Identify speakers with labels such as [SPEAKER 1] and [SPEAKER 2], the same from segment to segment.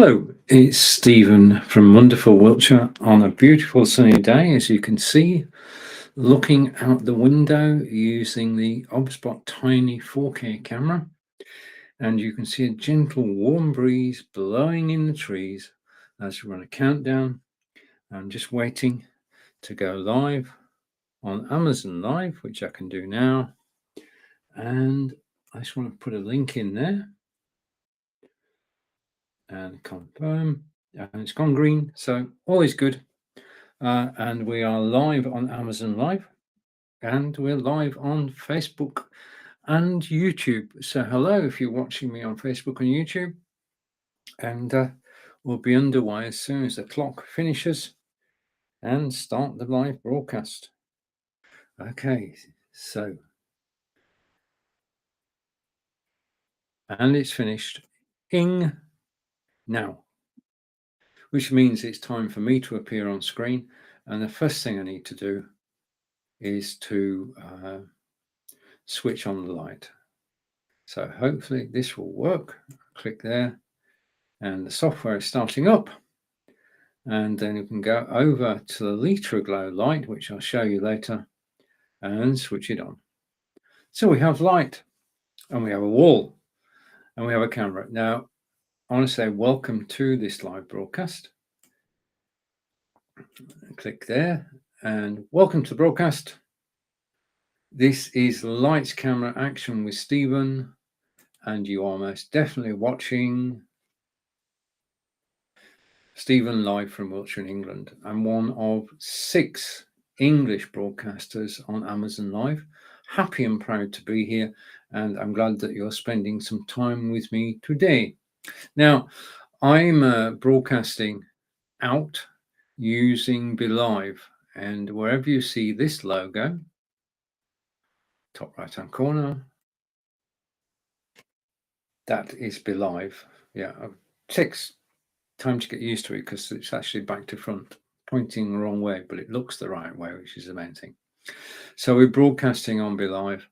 [SPEAKER 1] Hello, it's Stephen from wonderful Wiltshire on a beautiful sunny day, as you can see, looking out the window using the OBSBot Tiny 4K camera. And you can see a gentle warm breeze blowing in the trees as we run a countdown. I'm just waiting to go live on Amazon Live, which I can do now. And I just want to put a link in there and confirm. And it's gone green, so all is good. And we are live on Amazon Live, and we're live on Facebook and YouTube. So hello if you're watching me on Facebook and YouTube, and we'll be underway as soon as the clock finishes and start the live broadcast. Okay, so, and it's finished ing now, which means it's time for me to appear on screen. And the first thing I need to do is to switch on the light. So hopefully this will work. Click there, and the software is starting up. And then you can go over to the Litra Glow light, which I'll show you later, and switch it on. So we have light, and we have a wall, and we have a camera. Now, I want to say welcome to this live broadcast. Click there, and welcome to the broadcast. This is Lights, Camera, Action with Stephen, and you are most definitely watching Stephen live from Wiltshire in England. I'm one of 6 English broadcasters on Amazon Live. Happy and proud to be here, and I'm glad that you're spending some time with me today. Now, I'm broadcasting out using BeLive, and wherever you see this logo, top right hand corner, that is BeLive. Yeah, it takes time to get used to it because it's actually back to front, pointing the wrong way, but it looks the right way, which is the main thing. So we're broadcasting on BeLive,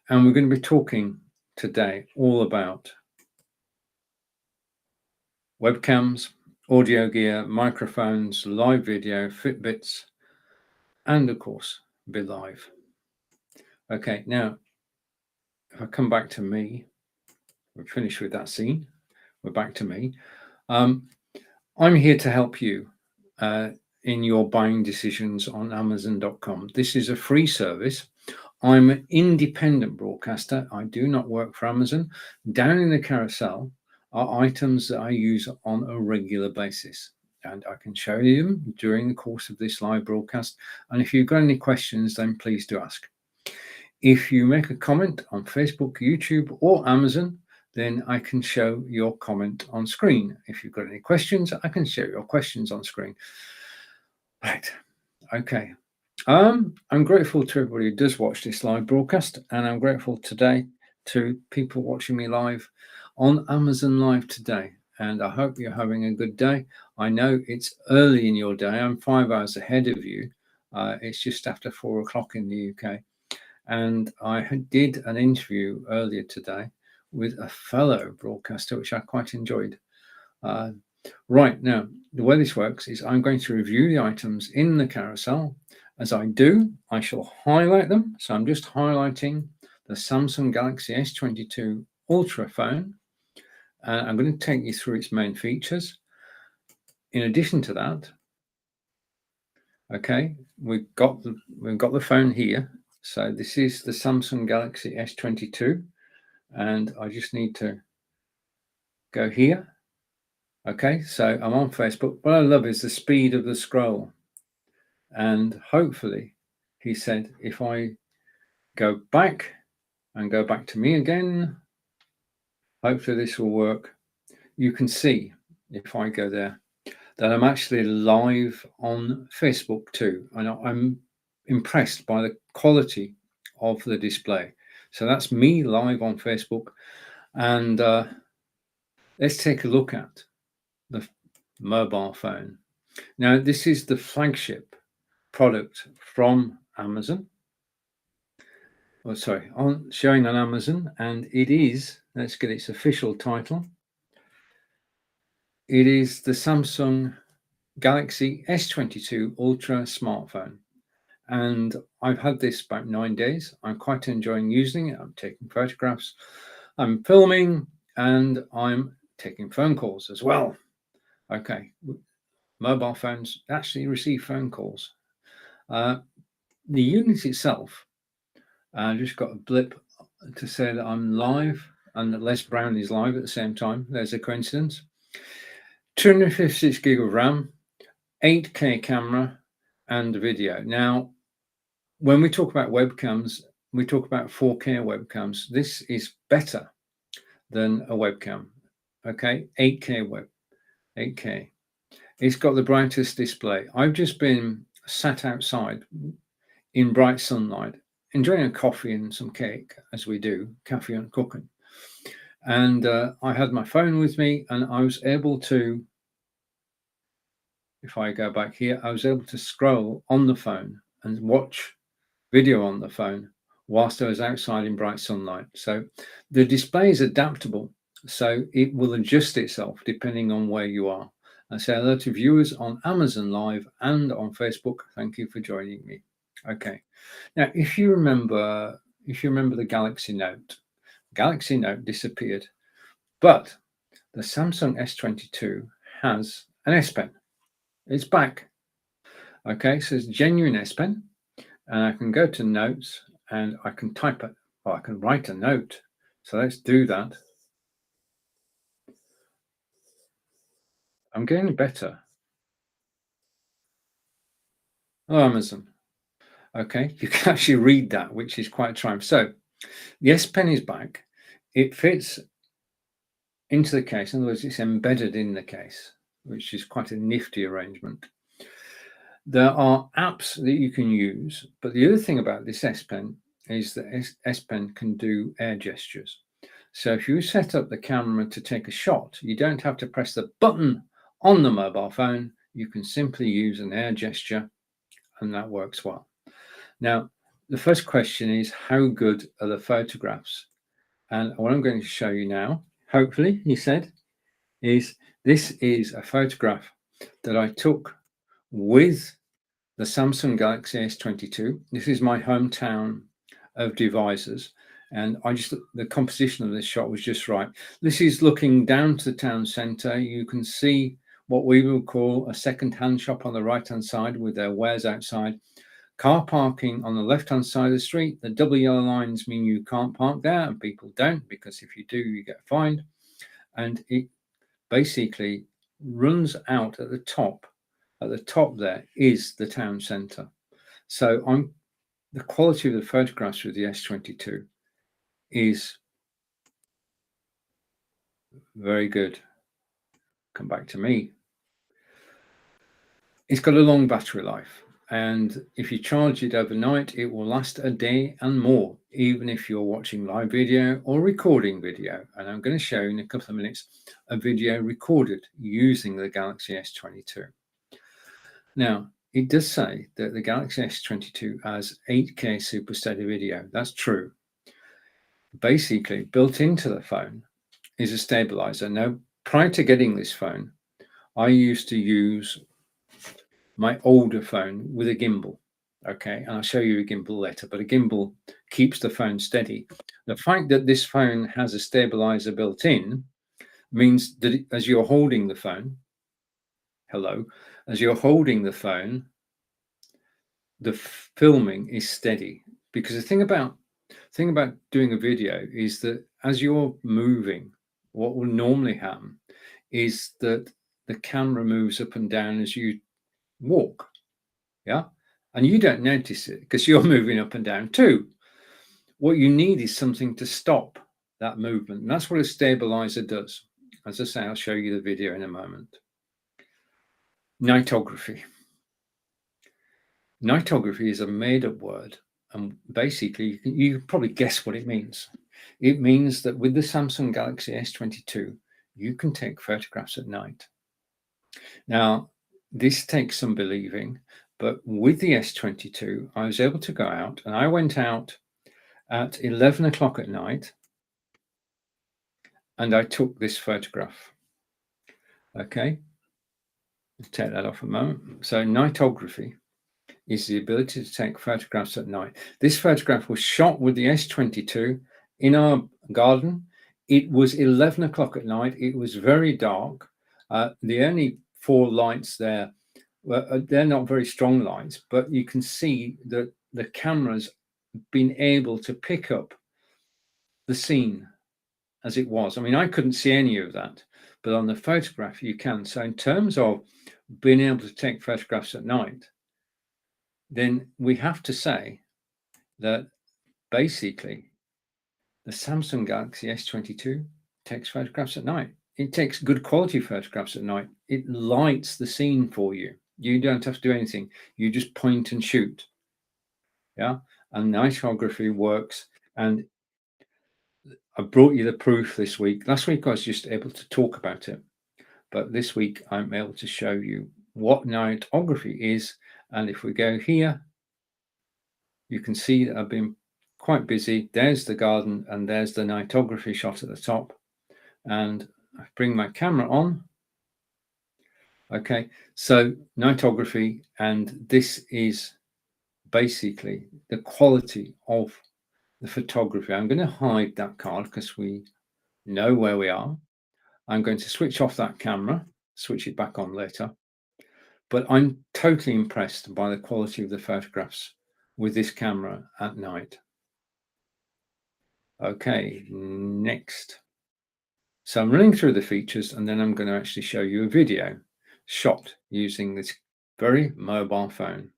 [SPEAKER 1] and we're going to be talking today all about webcams, audio gear, microphones, live video, Fitbits, and of course, BeLive. Okay, now, if I come back to me, we're finished with that scene. We're back to me. I'm here to help you in your buying decisions on Amazon.com. This is a free service. I'm an independent broadcaster. I do not work for Amazon. Down in the carousel are items that I use on a regular basis, and I can show you them during the course of this live broadcast. And if you've got any questions, then please do ask. If you make a comment on Facebook, YouTube, or Amazon, then I can show your comment on screen. If you've got any questions, I can show your questions on screen. Right. Okay. I'm grateful to everybody who does watch this live broadcast, and I'm grateful today to people watching me live on Amazon Live today. And I hope you're having a good day. I know it's early in your day. I'm 5 hours ahead of you. It's just after 4 o'clock in the UK. And I did an interview earlier today with a fellow broadcaster, which I quite enjoyed. Right now, the way this works is I'm going to review the items in the carousel. As I do, I shall highlight them. So I'm just highlighting the Samsung Galaxy S22 Ultra phone. And I'm going to take you through its main features. In addition to that, okay, we've got the phone here. So this is the Samsung Galaxy S22. And I just need to go here. Okay, so I'm on Facebook. What I love is the speed of the scroll. And hopefully, he said, if I go back and go back to me again, hopefully this will work. You can see, if I go there, that I'm actually live on Facebook too. And I'm impressed by the quality of the display. So that's me live on Facebook. And let's take a look at the mobile phone. Now, this is the flagship product from Amazon. Oh, sorry, showing on Amazon, and it is, let's get its official title. It is the Samsung Galaxy S22 Ultra smartphone. And I've had this about 9 days. I'm quite enjoying using it. I'm taking photographs, I'm filming, and I'm taking phone calls as well. Okay, mobile phones actually receive phone calls. The unit itself, I just got a blip to say that I'm live and that Les Brown is live at the same time. There's a coincidence. 256 gig of RAM, 8K camera, and video. Now, when we talk about webcams, we talk about 4K webcams. This is better than a webcam. Okay, 8K. It's got the brightest display. I've just been sat outside in bright sunlight, enjoying a coffee and some cake, as we do, coffee and cooking. And I had my phone with me, and I was able to, if I go back here, I was able to scroll on the phone and watch video on the phone whilst I was outside in bright sunlight. So the display is adaptable, so it will adjust itself depending on where you are. And say hello to viewers on Amazon Live and on Facebook. Thank you for joining me. Okay. Now, if you remember the Galaxy Note disappeared, but the Samsung S22 has an S Pen. It's back. Okay, so it's genuine S Pen, and I can go to Notes and I can type it, or I can write a note. So let's do that. I'm getting better. Oh, Amazon. Okay, you can actually read that, which is quite a triumph. So the S Pen is back. It fits into the case. In other words, it's embedded in the case, which is quite a nifty arrangement. There are apps that you can use, but the other thing about this S Pen is that S Pen can do air gestures. So if you set up the camera to take a shot, you don't have to press the button on the mobile phone. You can simply use an air gesture, and that works well. Now, the first question is, how good are the photographs? And what I'm going to show you now, hopefully, he said, is this is a photograph that I took with the Samsung Galaxy S22. This is my hometown of devices, and the composition of this shot was just right. This is looking down to the town centre. You can see what we will call a second-hand shop on the right-hand side with their wares outside. Car parking on the left-hand side of the street. The double yellow lines mean you can't park there, and people don't, because if you do, you get fined. And it basically runs out at the top. At the top there is the town centre. So the quality of the photographs with the S22 is very good. Come back to me. It's got a long battery life, and if you charge it overnight, it will last a day and more, even if you're watching live video or recording video. And I'm going to show you in a couple of minutes a video recorded using the Galaxy S22. Now, it does say that the Galaxy S22 has 8K super steady video. That's true. Basically, built into the phone is a stabilizer. Now, prior to getting this phone, I used to use my older phone with a gimbal. Okay, and I'll show you a gimbal later, but a gimbal keeps the phone steady. The fact that this phone has a stabilizer built in means that as you're holding the phone, as you're holding the phone, the filming is steady. Because the thing about doing a video is that as you're moving, what will normally happen is that the camera moves up and down as you walk. Yeah. And you don't notice it because you're moving up and down too. What you need is something to stop that movement. And that's what a stabilizer does. As I say, I'll show you the video in a moment. Nightography. Nightography is a made-up word. And basically, you can probably guess what it means. It means that with the Samsung Galaxy S22, you can take photographs at night. Now, this takes some believing, but with the S22, I was able to go out, and I went out at 11 o'clock at night, and I took this photograph. Okay, let's take that off a moment. So nightography is the ability to take photographs at night. This photograph was shot with the S22 in our garden. It was 11 o'clock at night. It was very dark. The only 4 lights there, they're not very strong lights, but you can see that the camera's been able to pick up the scene as it was. I mean, I couldn't see any of that, but on the photograph you can. So in terms of being able to take photographs at night, then we have to say that basically the Samsung Galaxy S22 takes photographs at night. It takes good quality photographs at night. It lights the scene for you. You don't have to do anything. You just point and shoot. Yeah. And nightography works. And I brought you the proof this week. Last week I was just able to talk about it, but this week I'm able to show you what nightography is. And if we go here, you can see that I've been quite busy. There's the garden and there's the nightography shot at the top. And I bring my camera on. Okay, so nightography, and this is basically the quality of the photography. I'm going to hide that card because we know where we are. I'm going to switch off that camera, switch it back on later. But I'm totally impressed by the quality of the photographs with this camera at night. Okay, next. So I'm running through the features and then I'm going to actually show you a video shot using this very mobile phone.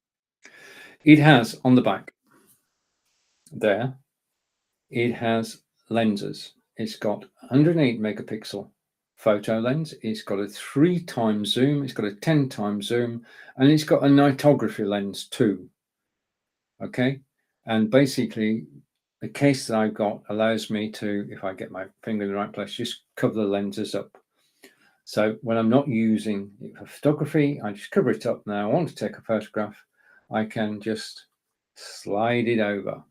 [SPEAKER 1] It has on the back there, it has lenses. It's got 108 megapixel photo lens. It's got a 3 times zoom. It's got a 10 times zoom, and it's got a nightography lens too. Okay. And basically the case that I've got allows me to, if I get my finger in the right place, just cover the lenses up. So when I'm not using it for photography, I just cover it up. Now I want to take a photograph, I can just slide it over,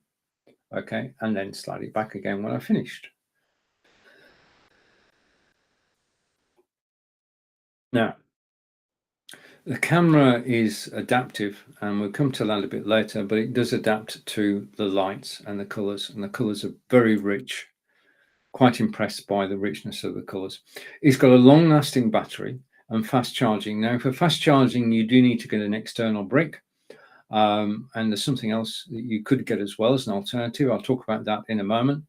[SPEAKER 1] okay, and then slide it back again when I've finished. Now, the camera is adaptive, and we'll come to that a bit later, but it does adapt to the lights and the colors are very rich. Quite impressed by the richness of the colors. It's got a long-lasting battery and fast charging. Now, for fast charging, you do need to get an external brick. And there's something else that you could get as well as an alternative. I'll talk about that in a moment.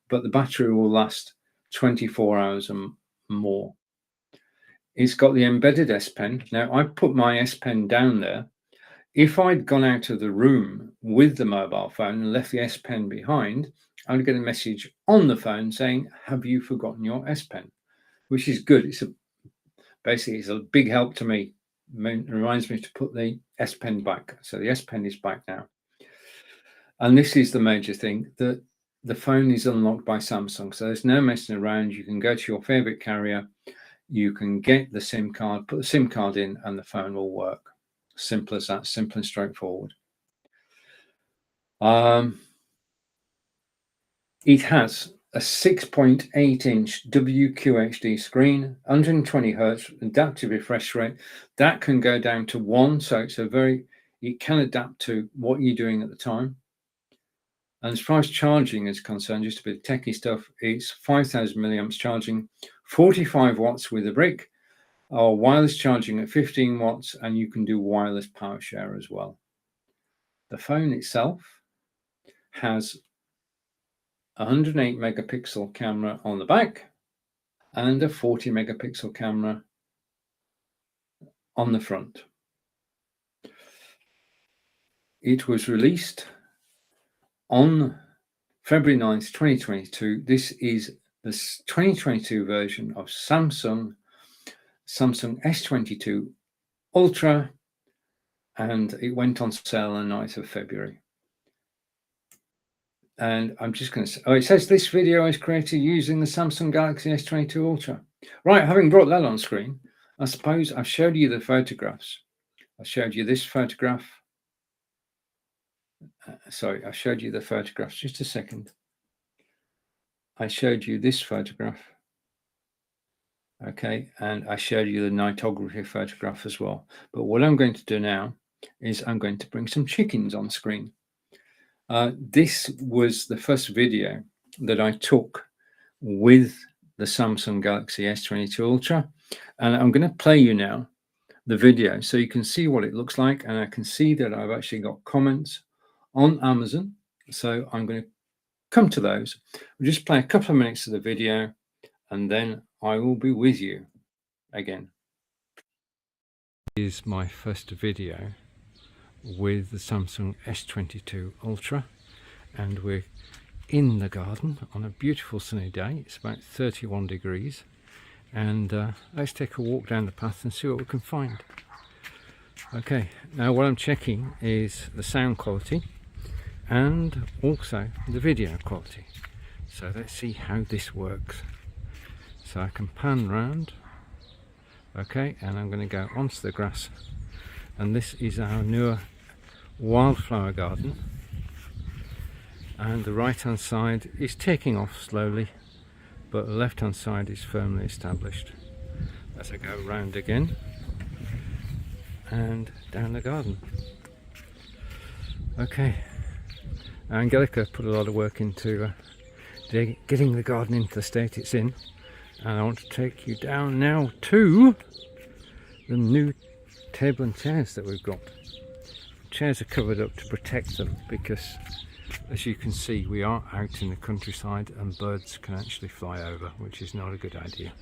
[SPEAKER 1] But the battery will last 24 hours and more. It's got the embedded S Pen. Now, I put my S Pen down there. If I'd gone out of the room with the mobile phone and left the S Pen behind, I would get a message on the phone saying, "Have you forgotten your S Pen?" Which is good. Basically it's a big help to me. It reminds me to put the S Pen back. So the S Pen is back now. And this is the major thing, that the phone is unlocked by Samsung. So there's no messing around. You can go to your favorite carrier, you can get the SIM card, put the SIM card in, and the phone will work. Simple as that, simple and straightforward. It has a 6.8-inch WQHD screen, 120 hertz adaptive refresh rate. That can go down to 1, so it can adapt to what you're doing at the time. And as far as charging is concerned, just a bit of techie stuff, it's 5,000 milliamps charging, 45 watts with a brick, or wireless charging at 15 watts, and you can do wireless power share as well. The phone itself has 108 megapixel camera on the back and a 40 megapixel camera on the front. It was released on February 9th, 2022. This is the 2022 version of Samsung S22 Ultra, and it went on sale on the 9th of February. And I'm just going to say, it says this video is created using the Samsung Galaxy S22 Ultra. Right, having brought that on screen, I suppose I've showed you the photographs. I showed you this photograph. Sorry, I showed you the photographs. Just a second. I showed you this photograph. Okay, and I showed you the nightography photograph as well. But what I'm going to do now is I'm going to bring some chickens on screen. This was the first video that I took with the Samsung Galaxy S22 Ultra, and I'm going to play you now the video so you can see what it looks like, and I can see that I've actually got comments on Amazon, so I'm going to come to those. We'll just play a couple of minutes of the video and then I will be with you again. This is my first video with the Samsung S22 Ultra, and we're in the garden on a beautiful sunny day. It's about 31 degrees, and let's take a walk down the path and see what we can find. Okay, now what I'm checking is the sound quality and also the video quality. So let's see how this works. So I can pan round. Okay, and I'm going to go onto the grass, and this is our newer wildflower garden, and the right hand side is taking off slowly, but the left hand side is firmly established. As I go round again and down the garden. Okay, Angelica put a lot of work into getting the garden into the state it's in, and I want to take you down now to the new table and chairs that we've got. Chairs are covered up to protect them because, as you can see, we are out in the countryside and birds can actually fly over, which is not a good idea.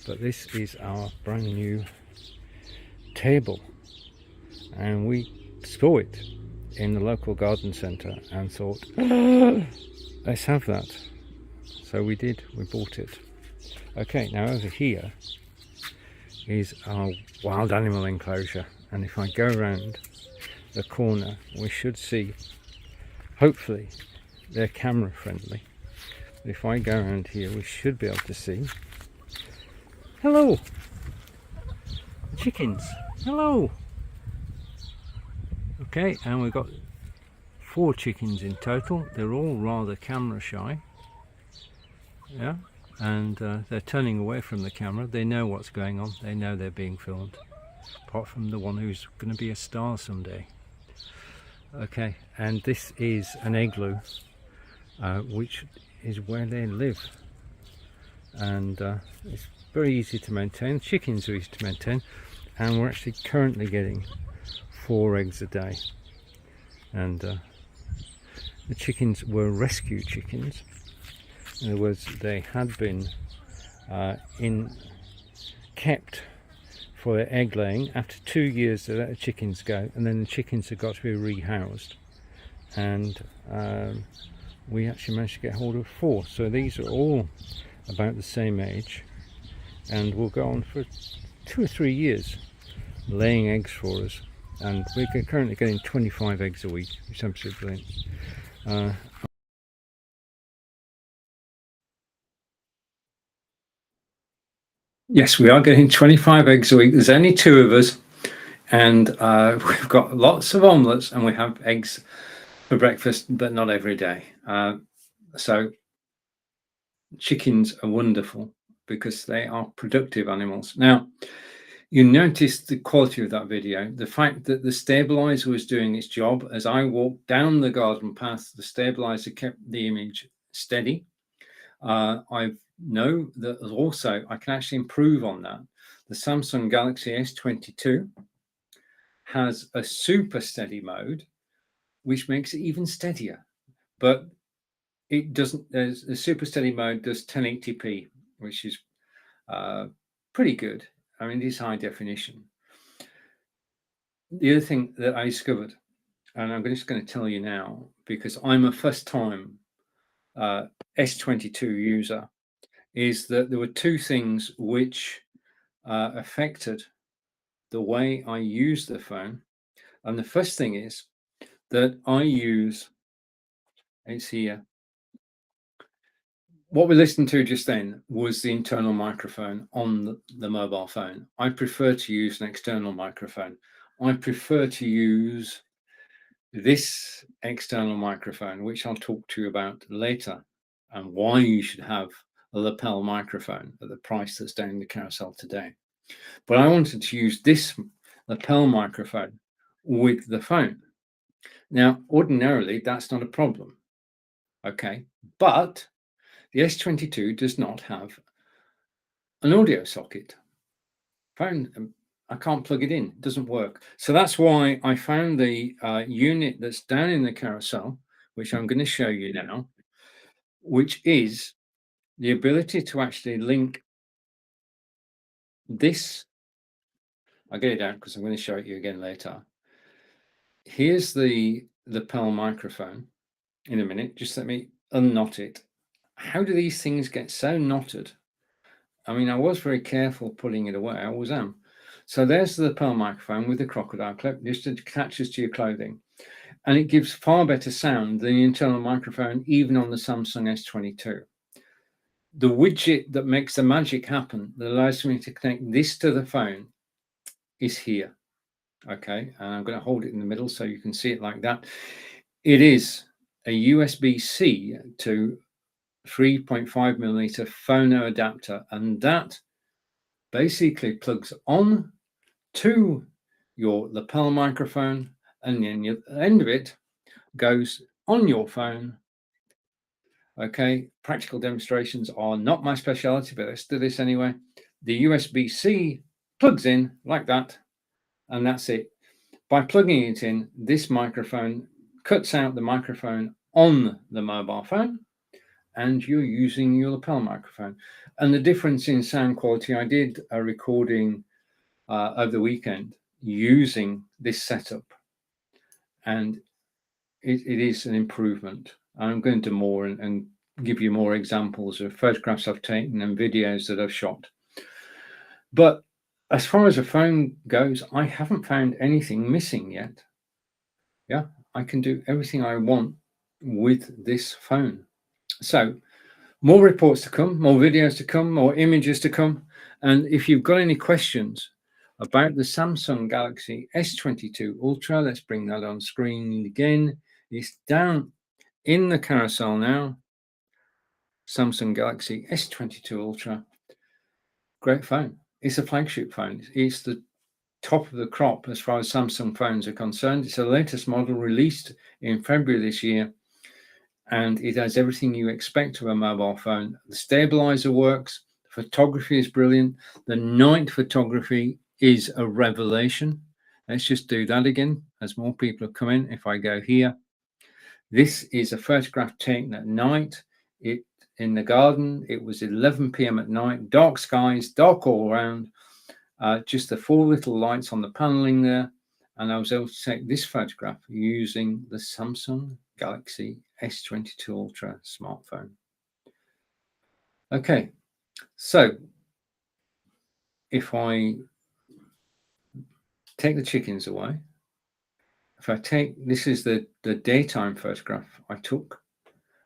[SPEAKER 1] But this is our brand new table, and we saw it in the local garden centre and thought, let's have that. So we did, we bought it. Okay, now over here is our wild animal enclosure, and if I go around the corner we should see, hopefully they're camera friendly, but if I go around here we should be able to see, hello chickens, hello. Okay, and we've got 4 chickens in total. They're all rather camera shy, yeah, and they're turning away from the camera. They know what's going on, they know they're being filmed, apart from the one who's going to be a star someday. Okay, and this is an igloo, which is where they live, and it's very easy to maintain. Chickens are easy to maintain, and we're actually currently getting 4 eggs a day, and the chickens were rescue chickens. In other words, they had been kept for their egg laying. After 2 years they let the chickens go, and then the chickens have got to be rehoused, and we actually managed to get hold of 4. So these are all about the same age, and will go on for 2 or 3 years laying eggs for us, and we're currently getting 25 eggs a week, which is absolutely brilliant. Yes, we are getting 25 eggs a week. There's only 2 of us, and we've got lots of omelettes, and we have eggs for breakfast, but not every day. So chickens are wonderful because they are productive animals. Now, you notice the quality of that video, the fact that the stabilizer was doing its job. As I walked down the garden path, the stabilizer kept the image steady. I know that also I can actually improve on that. The Samsung Galaxy S22 has a super steady mode, which makes it even steadier, but it doesn't. There's a super steady mode does 1080p, which is pretty good. I mean, it is high definition. The other thing that I discovered, and I'm just going to tell you now because I'm a first time S22 user, is that there were 2 things which affected the way I use the phone. And the first thing is that I use, it's here, what we listened to just then was the internal microphone on the mobile phone. I prefer to use an external microphone. I prefer to use this external microphone, which I'll talk to you about later, and why you should have lapel microphone at the price that's down in the carousel today. But I wanted to use this lapel microphone with the phone. Now, ordinarily, that's not a problem. Okay, but the S22 does not have an audio socket. Phone, I can't plug it in, it doesn't work. So that's why I found the unit that's down in the carousel, which I'm going to show you now, which is the ability to actually link this. I'll get it out because I'm going to show it you again later. Here's the lapel microphone in a minute. Just let me unknot it. How do these things get so knotted? I mean, I was very careful putting it away. I always am. So there's the lapel microphone with the crocodile clip, just attaches to your clothing. And it gives far better sound than the internal microphone, even on the Samsung S22. The widget that makes the magic happen, that allows me to connect this to the phone, is here. Okay, and I'm going to hold it in the middle so you can see it like that. It is a USB-C to 3.5mm phono adapter, and that basically plugs on to your lapel microphone, and then the end of it goes on your phone. Okay, practical demonstrations are not my specialty, but let's do this anyway. The USB-C plugs in like that, and that's it. By plugging it in, this microphone cuts out the microphone on the mobile phone, and you're using your lapel microphone. And the difference in sound quality, I did a recording over the weekend using this setup, and it is an improvement. I'm going to do more and give you more examples of photographs I've taken and videos that I've shot. But as far as a phone goes, I haven't found anything missing yet. Yeah, I can do everything I want with this phone. So more reports to come, more videos to come, more images to come. And if you've got any questions about the Samsung Galaxy S22 Ultra, let's bring that on screen again. It's down in the carousel now. Samsung Galaxy S22 Ultra. Great phone. It's a flagship phone. It's the top of the crop as far as Samsung phones are concerned. It's the latest model released in February this year, and it has everything you expect of a mobile phone. The stabilizer works. Photography is brilliant. The night photography is a revelation. Let's just do that again as more people have come in. If I go here, this is a photograph taken at night. In the garden, it was 11 p.m. at night, dark skies, dark all around, just the 4 little lights on the paneling there. And I was able to take this photograph using the Samsung Galaxy S22 Ultra smartphone. Okay, so if I take the chickens away, if I take, this is the daytime photograph I took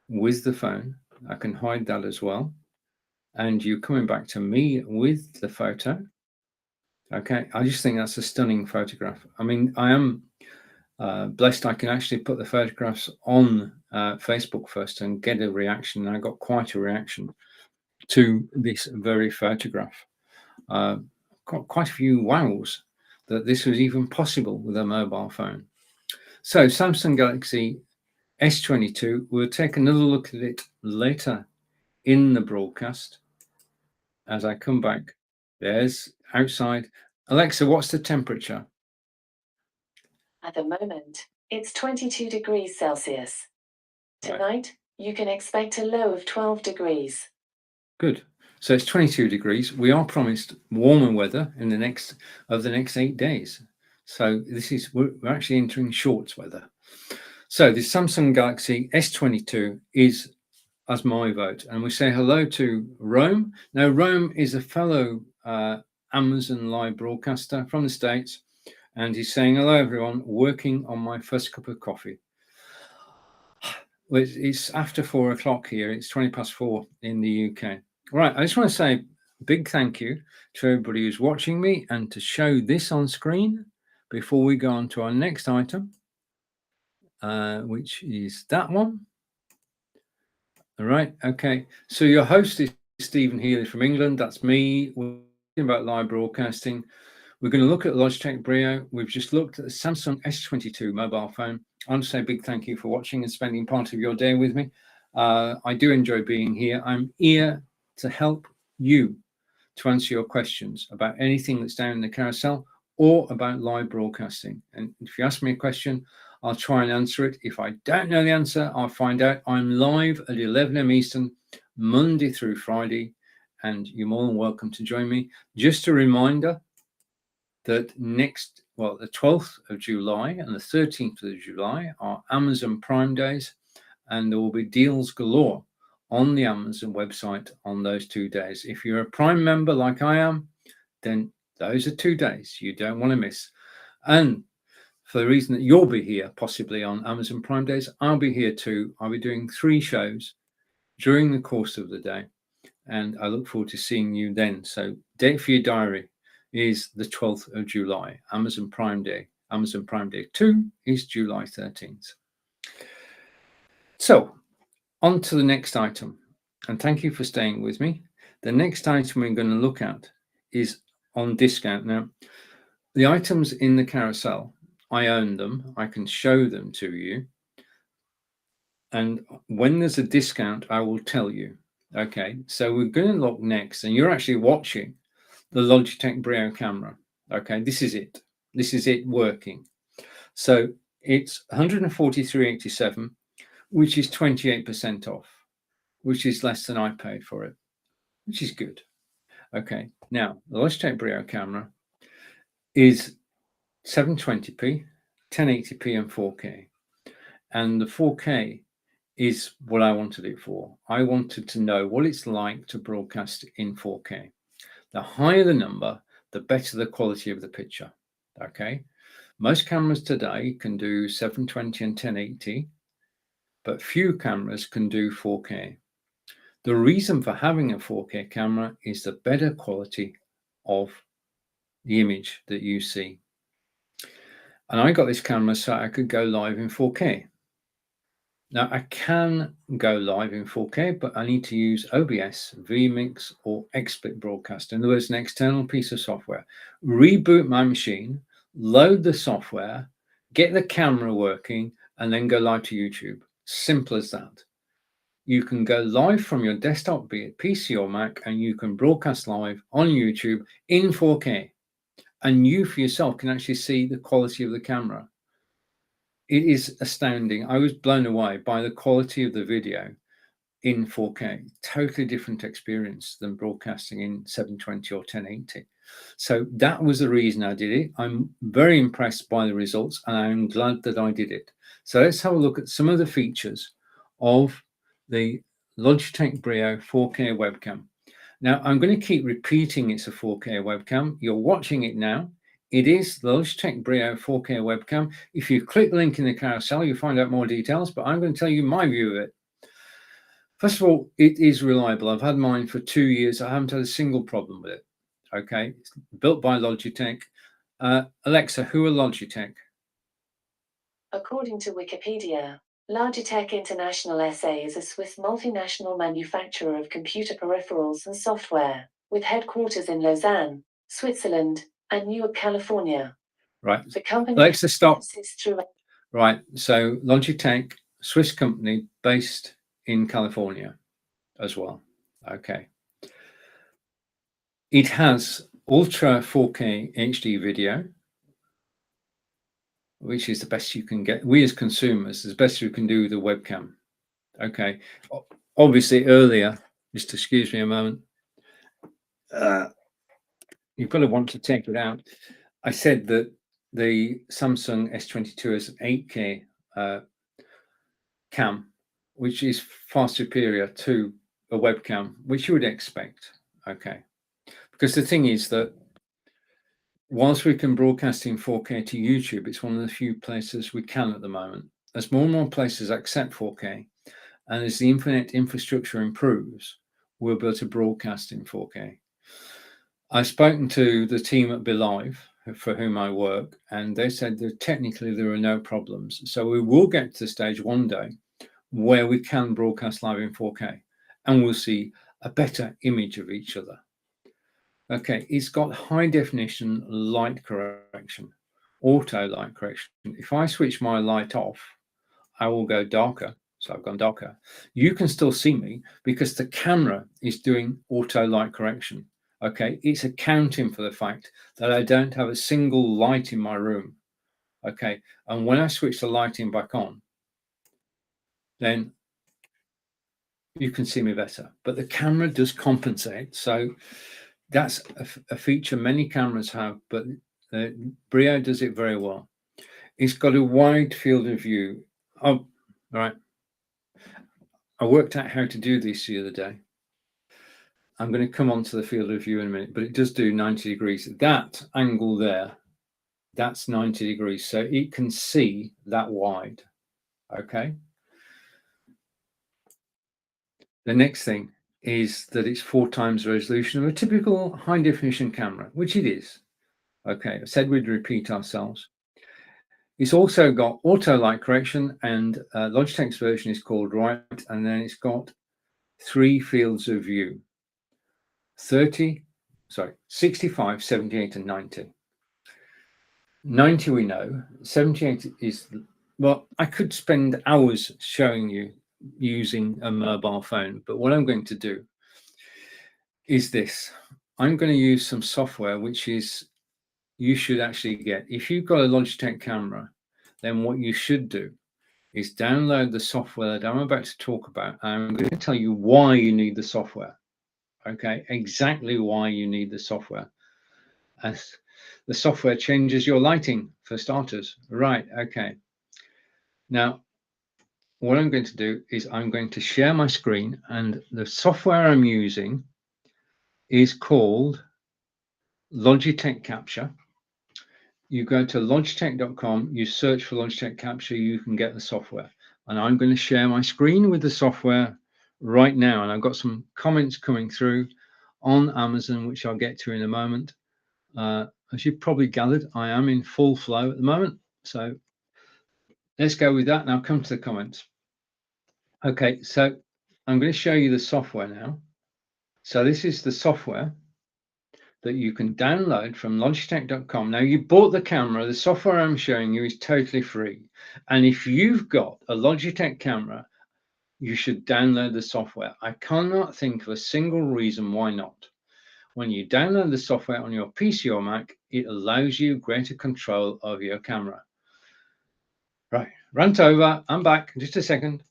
[SPEAKER 1] with the phone. I can hide that as well. And you're coming back to me with the photo. Okay, I just think that's a stunning photograph. I mean, I am blessed I can actually put the photographs on Facebook first and get a reaction. I got quite a reaction to this very photograph. Got quite a few wows that this was even possible with a mobile phone. So Samsung Galaxy S22, we'll take another look at it later in the broadcast. As I come back, there's outside. Alexa, what's the temperature?
[SPEAKER 2] At the moment, it's 22 degrees Celsius. Tonight, you can expect a low of 12 degrees.
[SPEAKER 1] Good. So it's 22 degrees. We are promised warmer weather in the next 8 days. So we're actually entering shorts weather. So the Samsung Galaxy S22 is as my vote. And we say hello to Rome. Now, Rome is a fellow Amazon live broadcaster from the States. And he's saying, hello, everyone, working on my first cup of coffee. Well, it's after 4 o'clock here. It's 20 past 4 in the UK. Right. I just want to say a big thank you to everybody who's watching me, and to show this on screen before we go on to our next item, which is that one. All right. Okay. So your host is Stephen Healey from England. That's me. We're talking about live broadcasting. We're going to look at Logitech Brio. We've just looked at the Samsung S22 mobile phone. I want to say a big thank you for watching and spending part of your day with me. I do enjoy being here. I'm here to help you to answer your questions about anything that's down in the carousel or about live broadcasting. And if you ask me a question, I'll try and answer it. If I don't know the answer, I'll find out. I'm live at 11 a.m. Eastern, Monday through Friday, and you're more than welcome to join me. Just a reminder that the 12th of July and the 13th of July are Amazon Prime Days, and there will be deals galore on the Amazon website on those 2 days. If you're a Prime member like I am, then those are 2 days you don't want to miss. And for the reason that you'll be here possibly on Amazon Prime Days, I'll be here too. I'll be doing 3 shows during the course of the day, and I look forward to seeing you then. So date for your diary is the 12th of July, Amazon Prime Day. Amazon Prime Day 2 is July 13th. So on to the next item, and thank you for staying with me. The next item we're going to look at is on discount. Now, the items in the carousel, I own them. I can show them to you. And when there's a discount, I will tell you. Okay, so we're going to look next, and you're actually watching the Logitech Brio camera. Okay, this is it. This is it working. So it's 143.87, which is 28% off, which is less than I paid for it, which is good. Okay, now the Logitech Brio camera is 720p, 1080p, and 4K. And the 4K is what I wanted it for. I wanted to know what it's like to broadcast in 4K. The higher the number, the better the quality of the picture. Okay, most cameras today can do 720 and 1080, but few cameras can do 4K. The reason for having a 4K camera is the better quality of the image that you see. And I got this camera so I could go live in 4K. Now I can go live in 4K, but I need to use OBS, vMix, or XSplit Broadcast. In other words, an external piece of software. Reboot my machine, load the software, get the camera working, and then go live to YouTube. Simple as that. You can go live from your desktop, be it PC or Mac, and you can broadcast live on YouTube in 4K. And you for yourself can actually see the quality of the camera. It is astounding. I was blown away by the quality of the video in 4K. Totally different experience than broadcasting in 720 or 1080. So that was the reason I did it. I'm very impressed by the results, and I'm glad that I did it. So let's have a look at some of the features of the Logitech Brio 4K webcam. Now, I'm going to keep repeating it's a 4K webcam. You're watching it now. It is the Logitech Brio 4K webcam. If you click the link in the carousel, you'll find out more details, but I'm going to tell you my view of it. First of all, it is reliable. I've had mine for 2 years. I haven't had a single problem with it. Okay, it's built by Logitech. Alexa, who are Logitech?
[SPEAKER 2] According to Wikipedia, Logitech International SA is a Swiss multinational manufacturer of computer peripherals and software, with headquarters in Lausanne, Switzerland, and Newark, California.
[SPEAKER 1] Right.
[SPEAKER 2] The company
[SPEAKER 1] Alexa, stop.
[SPEAKER 2] through.
[SPEAKER 1] Right. So Logitech, Swiss company based in California as well. Okay. It has Ultra 4K HD video, which is the best you can get. We as consumers, the best you can do with a webcam. Okay. Obviously earlier, just excuse me a moment. You've got to want to take it out. I said that the Samsung S22 is an 8K cam, which is far superior to a webcam, which you would expect. Okay. Because the thing is that whilst we can broadcast in 4K to YouTube, it's one of the few places we can at the moment. As more and more places accept 4K, and as the internet infrastructure improves, we'll be able to broadcast in 4K. I've spoken to the team at Belive, for whom I work, and they said that technically there are no problems. So we will get to the stage one day where we can broadcast live in 4K. and we'll see a better image of each other. Okay, it's got high definition light correction, auto light correction. If I switch my light off, I will go darker. So I've gone darker. You can still see me because the camera is doing auto light correction. Okay, it's accounting for the fact that I don't have a single light in my room. Okay, and when I switch the lighting back on, then you can see me better. But the camera does compensate. So that's a feature many cameras have, but Brio does it very well. It's got a wide field of view. Oh, all right. I worked out how to do this the other day. I'm going to come on to the field of view in a minute, but it does do 90 degrees. That angle there, that's 90 degrees. So it can see that wide. Okay. The next thing is that it's 4 times the resolution of a typical high definition camera, which it is. Okay, I said we'd repeat ourselves. It's also got auto light correction, and Logitech's version is called Right, and then it's got 3 fields of view: 65, 78, and 90. 90 we know, 78 is, well, I could spend hours showing you using a mobile phone, but what I'm going to do is this. I'm going to use some software which is, you should actually get. If you've got a Logitech camera, then what you should do is download the software that I'm about to talk about. I'm going to tell you why you need the software. Okay, exactly why you need the software. As the software changes your lighting, for starters. Right, okay. Now, what I'm going to do is I'm going to share my screen, and the software I'm using is called Logitech Capture. You go to logitech.com, you search for Logitech Capture, you can get the software. And I'm going to share my screen with the software right now. And I've got some comments coming through on Amazon, which I'll get to in a moment. As you've probably gathered, I am in full flow at the moment. So let's go with that. Now come to the comments. Okay, so I'm going to show you the software now. So this is the software that you can download from logitech.com. Now, you bought the camera. The software I'm showing you is totally free. And if you've got a Logitech camera, you should download the software. I cannot think of a single reason why not. When you download the software on your PC or Mac, it allows you greater control over your camera. Right, rant over. I'm back in just a second.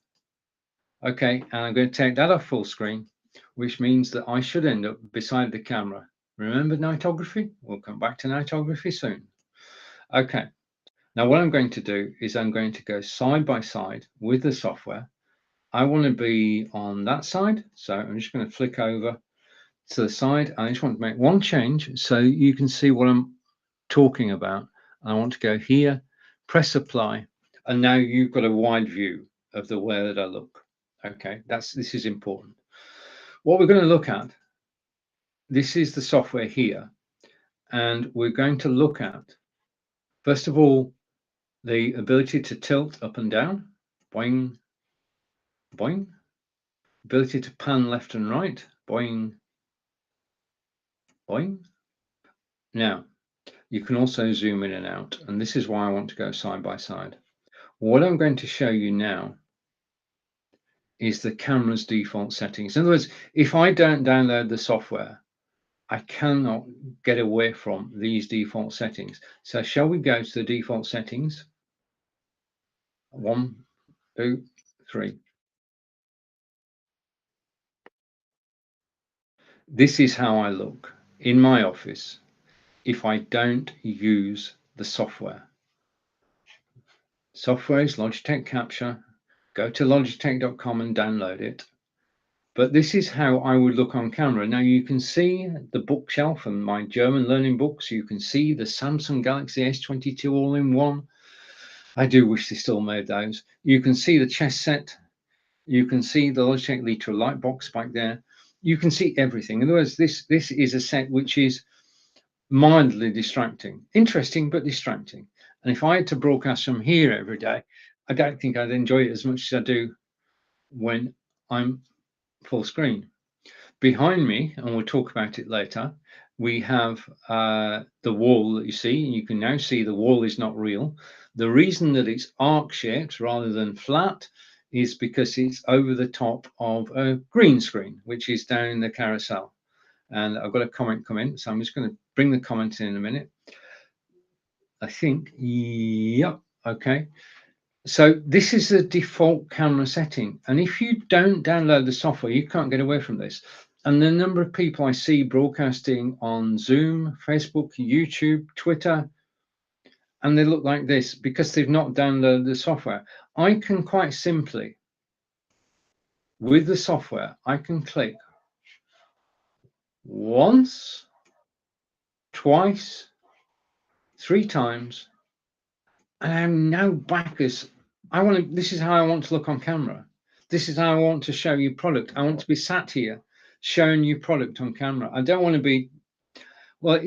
[SPEAKER 1] Okay, and I'm going to take that off full screen, which means that I should end up beside the camera. Remember nightography? We'll come back to nightography soon. Okay, now what I'm going to do is I'm going to go side by side with the software. I want to be on that side, so I'm just going to flick over to the side. I just want to make one change so you can see what I'm talking about. I want to go here, press apply, and now you've got a wide view of the way that I look. Okay, this is important. What we're going to look at, this is the software here, and we're going to look at, first of all, the ability to tilt up and down, boing, boing, ability to pan left and right, boing, boing. Now, you can also zoom in and out, and this is why I want to go side by side. What I'm going to show you now is the camera's default settings. In other words, if I don't download the software, I cannot get away from these default settings. So shall we go to the default settings? 1, 2, 3. This is how I look in my office if I don't use the software. Software is Logitech Capture. Go to logitech.com and download it. But this is how I would look on camera. Now you can see the bookshelf and my German learning books. You can see the Samsung Galaxy S22 all-in-one. I do wish they still made those. You can see the chess set. You can see the Logitech Litra light box back there. You can see everything. In other words, this is a set which is mildly distracting. Interesting, but distracting. And if I had to broadcast from here every day, I don't think I'd enjoy it as much as I do when I'm full screen. Behind me, and we'll talk about it later, we have the wall that you see. You can now see the wall is not real. The reason that it's arc-shaped rather than flat is because it's over the top of a green screen, which is down in the carousel. And I've got a comment come in, so I'm just going to bring the comment in a minute. I think, yep, okay. So this is the default camera setting. And if you don't download the software, you can't get away from this. And the number of people I see broadcasting on Zoom, Facebook, YouTube, Twitter, and they look like this because they've not downloaded the software. I can quite simply, with the software, I can click once, twice, 3 times, and I'm now back as I want to. This is how I want to look on camera. This is how I want to show you product. I want to be sat here showing you product on camera. I don't want to be, well,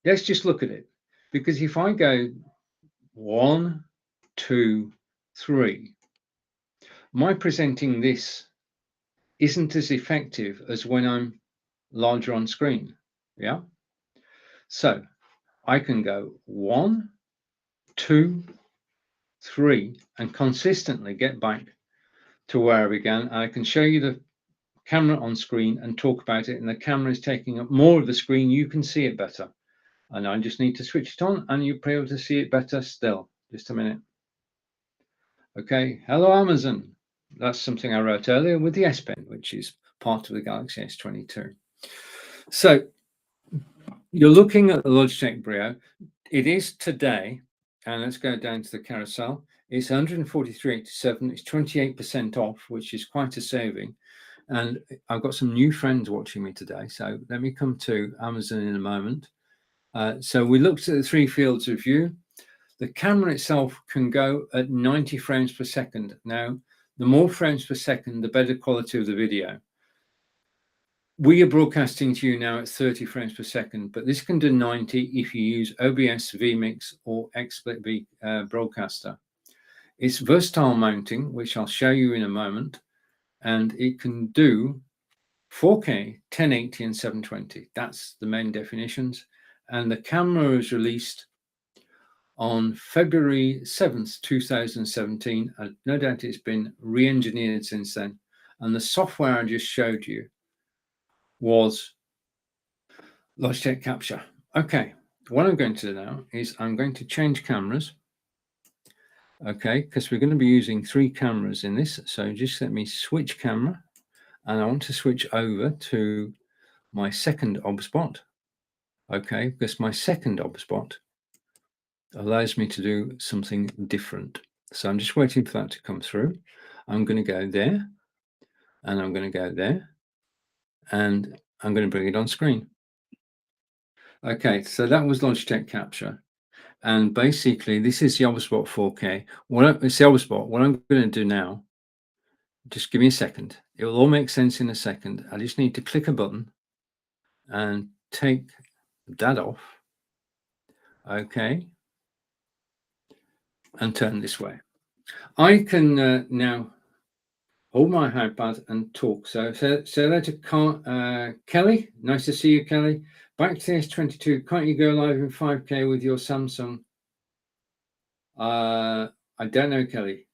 [SPEAKER 1] let's just look at it. Because if I go 1, 2, 3, my presenting this isn't as effective as when I'm larger on screen. Yeah. So I can go 1, 2, 3, and consistently get back to where I began. I can show you the camera on screen and talk about it, and the camera is taking up more of the screen. You can see it better, and I just need to switch it on and you'll be able to see it better still. Just a minute. Okay, hello Amazon. That's something I wrote earlier with the S Pen, which is part of the Galaxy S22. So you're looking at the Logitech Brio. It is today, and let's go down to the carousel. It's 143.87. It's 28% off, which is quite a saving. And I've got some new friends watching me today. So let me come to Amazon in a moment. So we looked at the 3 fields of view. The camera itself can go at 90 frames per second. Now, the more frames per second, the better quality of the video. We are broadcasting to you now at 30 frames per second, but this can do 90 if you use OBS, vMix, or XSplit Broadcaster. It's versatile mounting, which I'll show you in a moment, and it can do 4K, 1080, and 720. That's the main definitions. And the camera was released on February 7th, 2017. No doubt it's been re-engineered since then. And the software I just showed you was Logitech Capture. Okay, what I'm going to do now is I'm going to change cameras. Okay, because we're going to be using 3 cameras in this. So just let me switch camera. And I want to switch over to my second OBS-Bot. Okay, because my second OBS-Bot allows me to do something different. So I'm just waiting for that to come through. I'm going to go there, and I'm going to go there, and I'm going to bring it on screen. Okay, so that was Logitech Capture. And basically, this is the OBS-Bot 4K. It's the OBS-Bot. What I'm going to do now, just give me a second. It will all make sense in a second. I just need to click a button and take that off. Okay. And turn this way. I can now hold my iPad and talk. So say hello to Kelly. Nice to see you, Kelly. Back to S22. Can't you go live in 5K with your Samsung? I don't know, Kelly.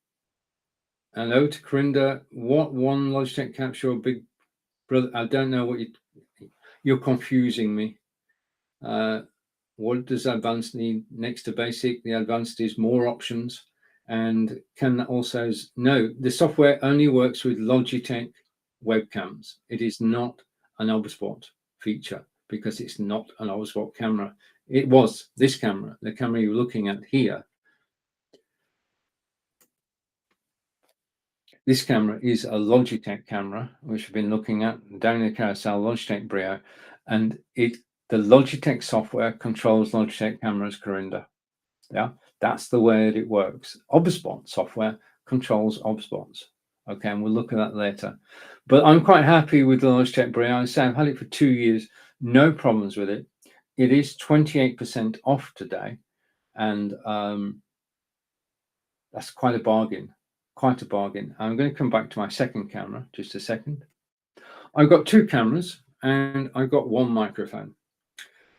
[SPEAKER 1] Hello to Corinda. What one Logitech Capture Big Brother? I don't know what you're confusing me. What does advanced need next to basic? The advanced is more options. And can also no, the software only works with Logitech webcams. It is not an OBS-Bot feature because it's not an OBS-Bot camera. It was this camera, the camera you're looking at here. This camera is a Logitech camera, which we've been looking at down in the carousel, Logitech Brio, and the Logitech software controls Logitech cameras, Corinda. Yeah, that's the way that it works. OBS-Bot software controls OBS-Bots. Okay, and we'll look at that later. But I'm quite happy with the Logitech Brio. I say I've had it for 2 years, no problems with it. It is 28% off today, and that's quite a bargain. Quite a bargain. I'm going to come back to my second camera, just a second. I've got two cameras and I've got one microphone.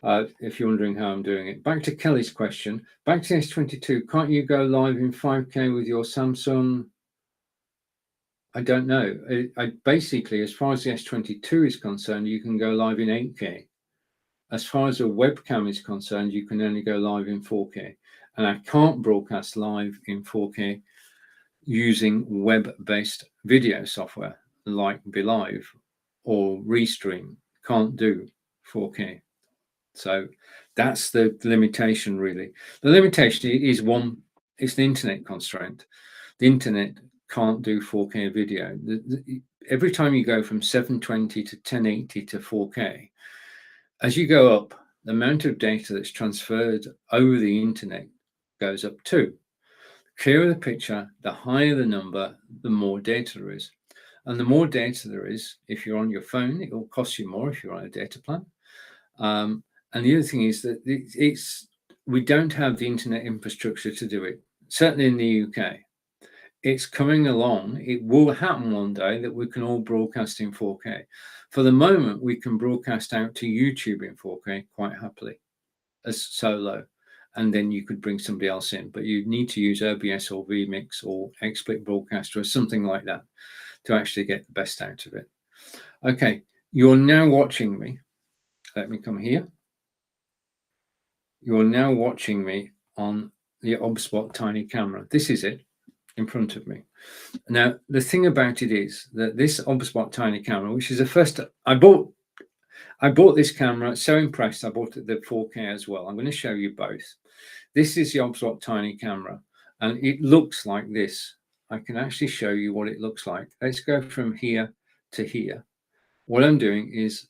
[SPEAKER 1] If you're wondering how I'm doing it. Back to Kelly's question. Back to S22, can't you go live in 5K with your Samsung? I don't know. I basically, as far as the S22 is concerned, you can go live in 8K. As far as a webcam is concerned, you can only go live in 4K. And I can't broadcast live in 4K using web-based video software like BeLive or Restream. Can't do 4K. So that's the limitation, really. The limitation is one, it's the internet constraint. The internet can't do 4K video. Every time you go from 720 to 1080 to 4K, as you go up, the amount of data that's transferred over the internet goes up too. The clearer the picture, the higher the number, the more data there is. And the more data there is, if you're on your phone, it will cost you more if you're on a data plan. And the other thing is that we don't have the internet infrastructure to do it. Certainly in the UK, it's coming along. It will happen one day that we can all broadcast in 4K. For the moment, we can broadcast out to YouTube in 4K quite happily as solo, and then you could bring somebody else in. But you need to use OBS or vMix or XSplit Broadcaster or something like that to actually get the best out of it. Okay, you're now watching me. Let me come here. You're now watching me on the OBSBot tiny camera. This is it in front of me. Now, the thing about it is that this OBSBot tiny camera, which is the first, I bought this camera, so impressed, I bought the 4K as well. I'm going to show you both. This is the OBSBot tiny camera, and it looks like this. I can actually show you what it looks like. Let's go from here to here. What I'm doing is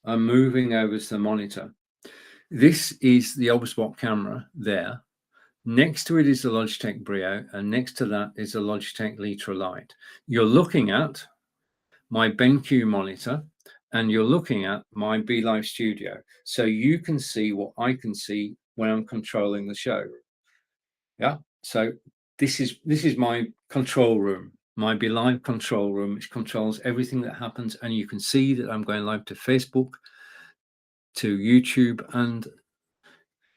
[SPEAKER 1] I'm moving over to the monitor. This is the OBSBot camera there. Next to it is the Logitech Brio, and next to that is the Logitech Litra Lite. You're looking at my BenQ monitor, and you're looking at my BeLive Studio. So you can see what I can see when I'm controlling the show. Yeah. So this is my control room, my BeLive control room, which controls everything that happens. And you can see that I'm going live to Facebook, to YouTube, and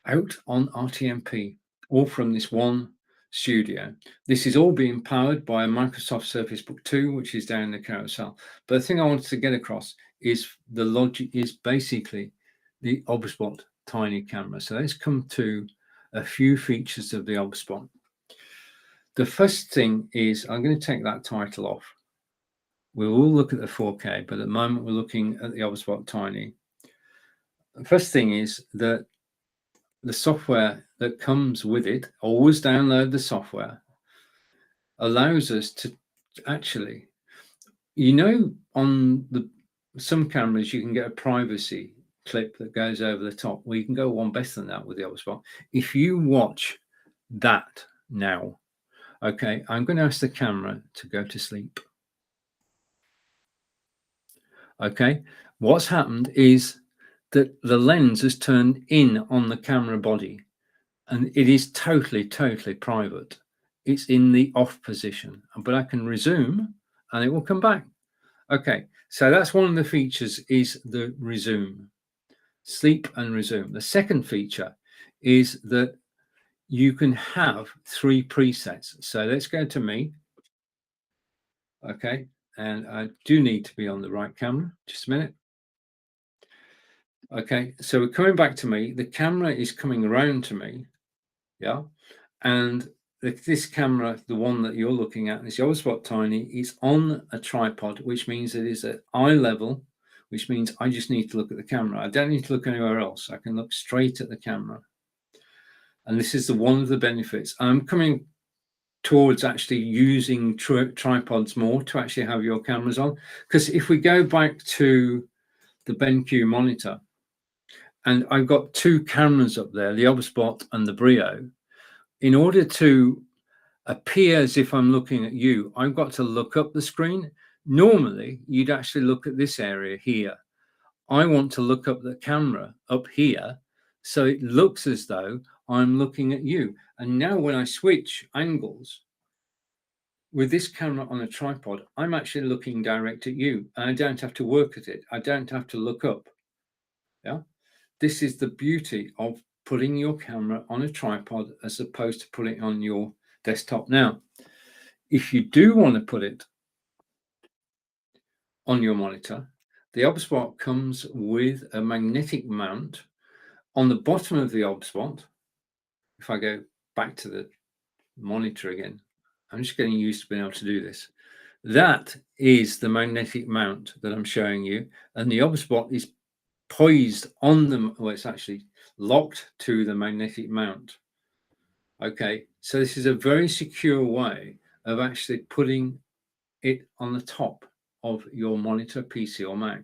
[SPEAKER 1] out on RTMP, all from this one studio. This is all being powered by a Microsoft Surface Book 2, which is down in the carousel. But the thing I wanted to get across is the logic is basically the OBSBot tiny camera. So let's come to a few features of the OBSBot. The first thing is I'm going to take that title off. We will look at the 4K, but at the moment we're looking at the OBSBot tiny. The first thing is that the software that comes with it, always download the software, allows us to actually, on some cameras you can get a privacy clip that goes over the top. Well, you can go one better than that with the OBSBot. If you watch that now, okay, I'm going to ask the camera to go to sleep. Okay, what's happened is that the lens has turned in on the camera body, and it is totally private. It's in the off position, but I can resume and it will come back. Okay, so that's one of the features, is the resume, sleep and resume. The second feature is that you can have 3 presets. So let's go to me. Okay, and I do need to be on the right camera. Just a minute. Okay, so we're coming back to me. The camera is coming around to me. Yeah, and this camera, the one that you're looking at, this OBSBot tiny, is on a tripod, which means it is at eye level, which means I just need to look at the camera. I don't need to look anywhere else. I can look straight at the camera. And this is one of the benefits. I'm coming towards actually using tripods more to actually have your cameras on. Because if we go back to the BenQ monitor, and I've got 2 cameras up there, the OBSBot and the Brio. In order to appear as if I'm looking at you, I've got to look up the screen. Normally, you'd actually look at this area here. I want to look up the camera up here, so it looks as though I'm looking at you. And now when I switch angles, with this camera on a tripod, I'm actually looking direct at you, and I don't have to work at it. I don't have to look up. Yeah, this is the beauty of putting your camera on a tripod as opposed to putting it on your desktop. Now, if you do want to put it on your monitor, the OBSBot comes with a magnetic mount on the bottom of the OBSBot. If I go back to the monitor again, I'm just getting used to being able to do this. That is the magnetic mount that I'm showing you, and the OBSBot is poised on them. Well, it's actually locked to the magnetic mount. Okay, so this is a very secure way of actually putting it on the top of your monitor, PC or Mac.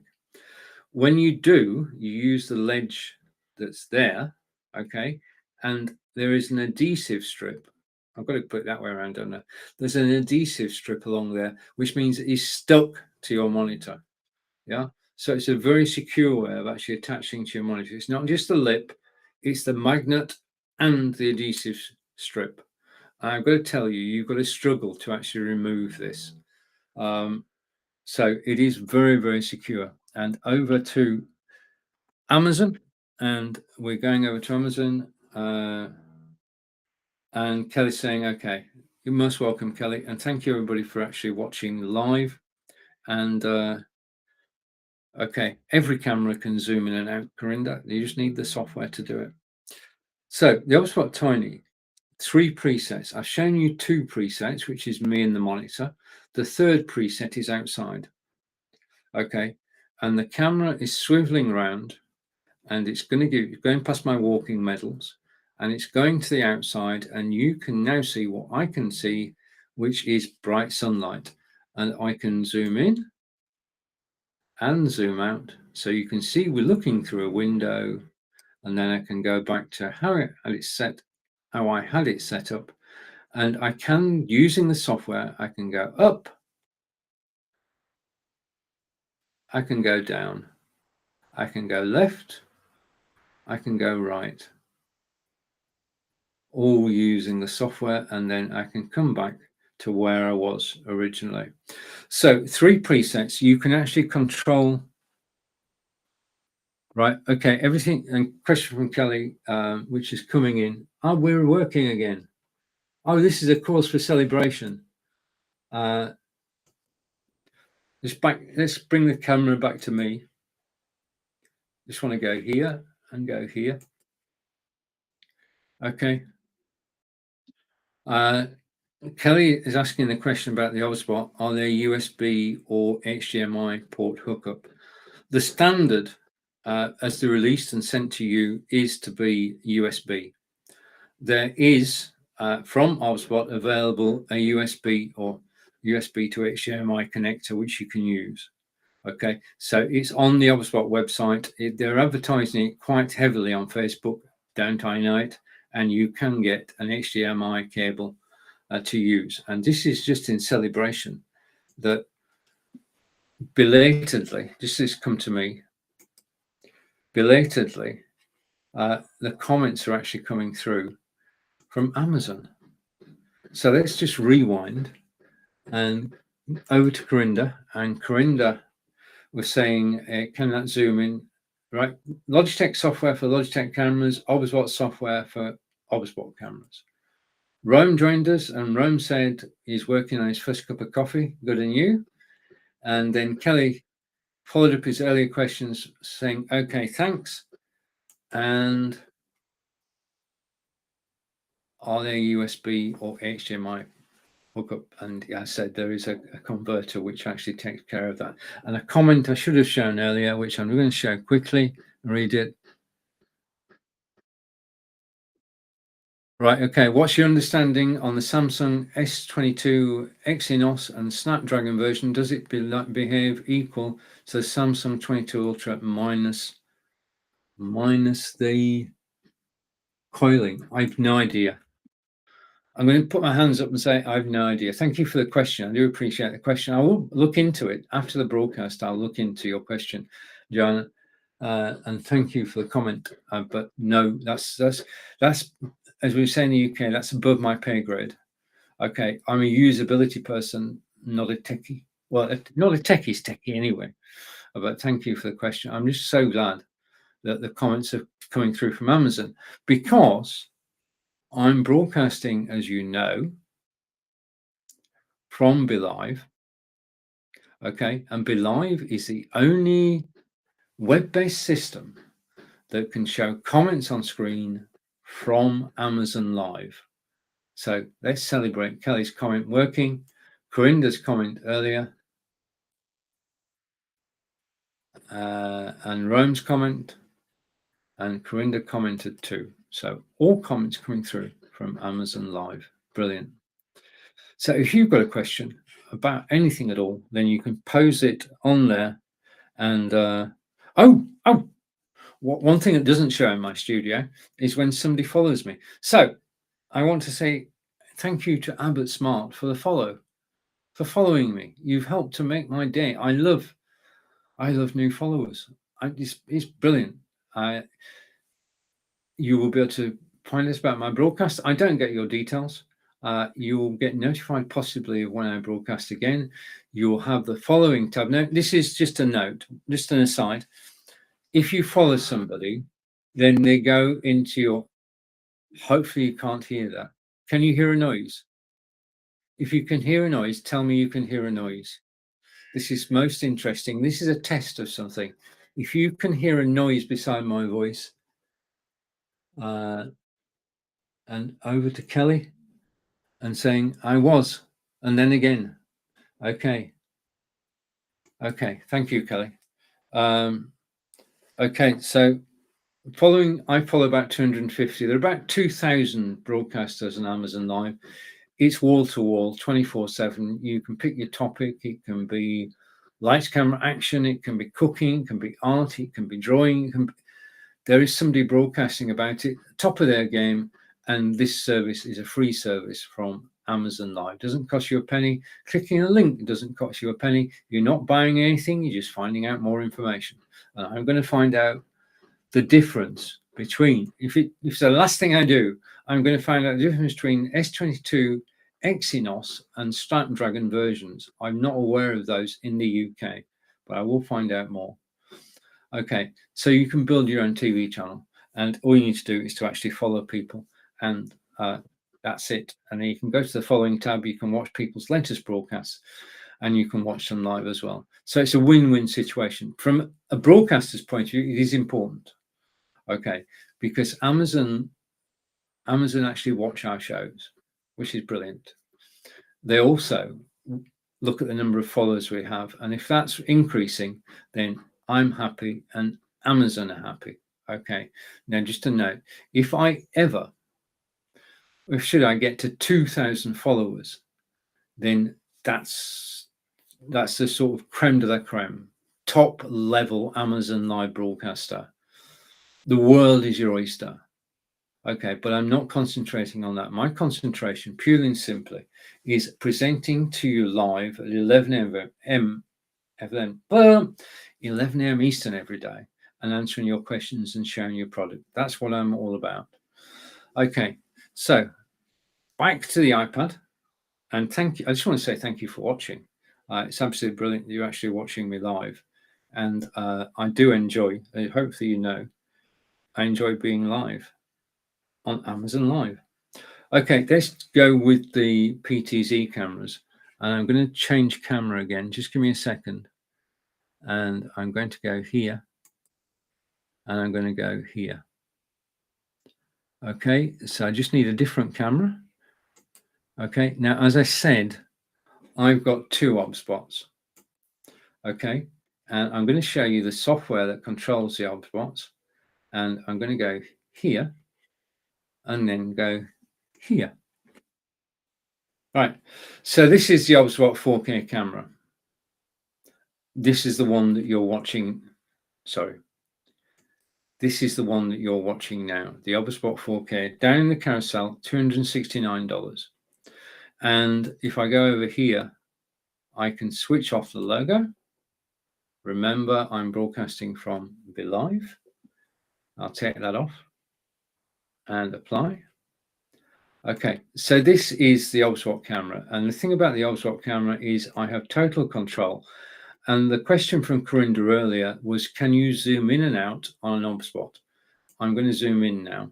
[SPEAKER 1] When you do, you use the ledge that's there, okay, and there is an adhesive strip. I've got to put it that way around, don't I? There's an adhesive strip along there, which means it is stuck to your monitor. Yeah, so it's a very secure way of actually attaching to your monitor. It's not just the lip, it's the magnet and the adhesive strip. I've got to tell you, you've got to struggle to actually remove this. So it is very, very secure. And over to Amazon, and we're going over to Amazon. And Kelly's saying, okay, you're most welcome, Kelly. And thank you, everybody, for actually watching live. And okay, every camera can zoom in and out, Corinda. You just need the software to do it. So the OBSBot Tiny, 3 presets. I've shown you 2 presets, which is me and the monitor. The third preset is outside. Okay, and the camera is swiveling around, and it's going past my walking medals, and it's going to the outside, and you can now see what I can see, which is bright sunlight. And I can zoom in and zoom out, so you can see we're looking through a window, and then I can go back to how I had it set up, and I can, using the software, I can go up, I can go down, I can go left, I can go right, all using the software, and then I can come back to where I was originally. So 3 presets, you can actually control, right? Okay, everything. And question from Kelly, which is coming in. Oh, we're working again. Oh, this is a cause for celebration. Let's bring the camera back to me. Just want to go here and go here. Okay. Kelly is asking the question about the OBSBot. Are there USB or HDMI port hookup? The standard, as they're released and sent to you, is to be USB. There is, from OBSBot, available a USB or USB to HDMI connector, which you can use. Okay, so it's on the OBSBot website. They're advertising it quite heavily on Facebook, don't I know it? And you can get an HDMI cable to use. And this is just in celebration that belatedly, this has come to me, belatedly, the comments are actually coming through from Amazon. So let's just rewind and over to Corinda. And Corinda was saying, can that zoom in? Right, Logitech software for Logitech cameras, OBSBot software for OBSBot cameras. Rome joined us, and Rome said he's working on his first cup of coffee. Good on you. And then Kelly followed up his earlier questions saying, okay, thanks. And are there USB or HDMI hookup? And I said there is a converter which actually takes care of that. And a comment I should have shown earlier, which I'm going to show quickly, read it. Right, okay, what's your understanding on the Samsung S22 Exynos and Snapdragon version? Does it behave equal to the Samsung 22 Ultra minus the coiling? I've no idea. I'm going to put my hands up and say I have no idea. Thank you for the question. I do appreciate the question. I will look into it after the broadcast. I'll look into your question, Joanna, and thank you for the comment. But no, that's as we say in the UK, that's above my pay grade. Okay, I'm a usability person, not a techie. Well, not a techie's techie anyway. But thank you for the question. I'm just so glad that the comments are coming through from Amazon, because I'm broadcasting, as you know, from BeLive. Okay, and BeLive is the only web-based system that can show comments on screen from Amazon Live. So let's celebrate Kelly's comment working, Corinda's comment earlier, and Rome's comment, and Corinda commented too. So all comments coming through from Amazon Live. Brilliant. So if you've got a question about anything at all, then you can pose it on there. And one thing that doesn't show in my studio is when somebody follows me. So I want to say thank you to Abbott Smart for for following me. You've helped to make my day. I love new followers. It's brilliant. You will be able to find out about my broadcast. I don't get your details. You will get notified possibly of when I broadcast again. You will have the following tab. Now, this is just a note, just an aside. If you follow somebody, then they go into your, hopefully you can't hear that. Can you hear a noise? If you can hear a noise, tell me you can hear a noise. This is most interesting. This is a test of something. If you can hear a noise beside my voice, and over to Kelly and saying, I was, and then again. Okay. Thank you, Kelly. Okay. So I follow about 250. There are about 2,000 broadcasters on Amazon Live. It's wall to wall, 24/7. You can pick your topic. It can be lights, camera, action. It can be cooking. It can be art. It can be drawing. There is somebody broadcasting about it, top of their game. And this service is a free service from Amazon Live. It doesn't cost you a penny. Clicking a link doesn't cost you a penny. You're not buying anything. You're just finding out more information. And I'm going to find out the difference between, if it's the last thing I do, I'm going to find out the difference between S22 Exynos and Snapdragon versions. I'm not aware of those in the UK, but I will find out more. Okay, so you can build your own TV channel, and all you need to do is to actually follow people, and that's it. And then you can go to the following tab. You can watch people's latest broadcasts, and you can watch them live as well. So it's a win-win situation. From a broadcaster's point of view, it is important. Okay, because Amazon actually watch our shows, which is brilliant. They also look at the number of followers we have, and if that's increasing, then I'm happy and Amazon are happy. Okay, now just a note, if should I get to 2,000 followers, then that's the sort of creme de la creme, top level Amazon Live broadcaster. The world is your oyster. Okay, but I'm not concentrating on that. My concentration, purely and simply, is presenting to you live at 11 a.m. Eastern every day, and answering your questions and showing your product. That's what I'm all about. Okay, so back to the iPad, and thank you. I just want to say thank you for watching. It's absolutely brilliant that you're actually watching me live, and I do enjoy. Hopefully, you know, I enjoy being live on Amazon Live. Okay, let's go with the PTZ cameras, and I'm going to change camera again. Just give me a second, and I'm going to go here, and I'm going to go here. Okay, so I just need a different camera. Okay, now as I said, I've got two ob spots. Okay, and I'm going to show you the software that controls the ob spots, and I'm going to go here, and then go here. Right, so this is the OBSPOT 4K camera. This is the one that you're watching. Sorry. This is the one that you're watching now, the OBSPOT 4K, down in the carousel, $269. And if I go over here, I can switch off the logo. Remember, I'm broadcasting from BeLive. I'll take that off and apply. Okay, so this is the OBSWAT camera. And the thing about the OBSWAT camera is I have total control. And the question from Corinda earlier was, can you zoom in and out on an OBSWAT? I'm going to zoom in now.